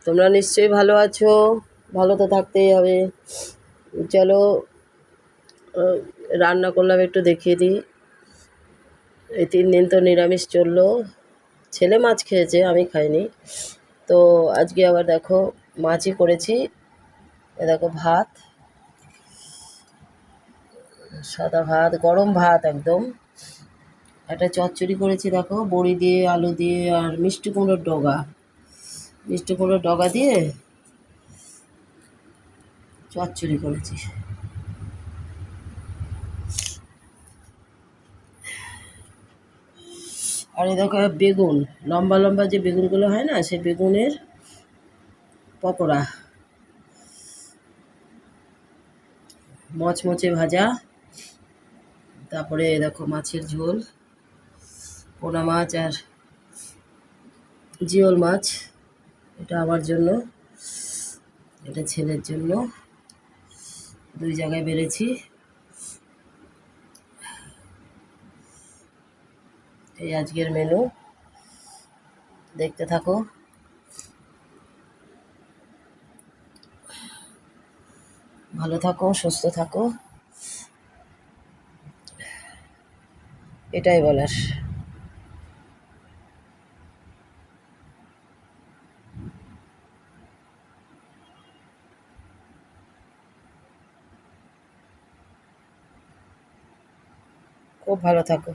তোমরা নিশ্চয়ই ভালো আছো, ভালো তো থাকতেই হবে। চলো রান্না করলাম, একটু দেখিয়ে দিই। এই 3 দিন তো নিরামিষ চললো, ছেলে মাছ খেয়েছে, আমি খাইনি। তো আজকে আবার দেখো মাছই করেছি। এ দেখো ভাত, সাদা ভাত, গরম ভাত একদম। একটা চচ্চড়ি করেছি দেখো, বড়ি দিয়ে, আলু দিয়ে, আর মিষ্টি কুমড়োর ডগা, মিষ্টি কুমড়োর ডগা দিয়ে চচ্চড়ি করেছি। আর এই দেখো বেগুন, লম্বা লম্বা যে বেগুনগুলো হয় না, সে বেগুনের পকোড়া, মচমচে ভাজা। তারপরে এই দেখো মাছের ঝোল, পোনা মাছ আর জিওল মাছ। এটা আমার জন্য, এটা ছেলের জন্য, 2 জায়গায় বেড়েছি। এই আজকের মেনু, দেখতে থাকো। ভালো থাকো, সুস্থ থাকো, এটাই বলার। খুব ভালো থাকো।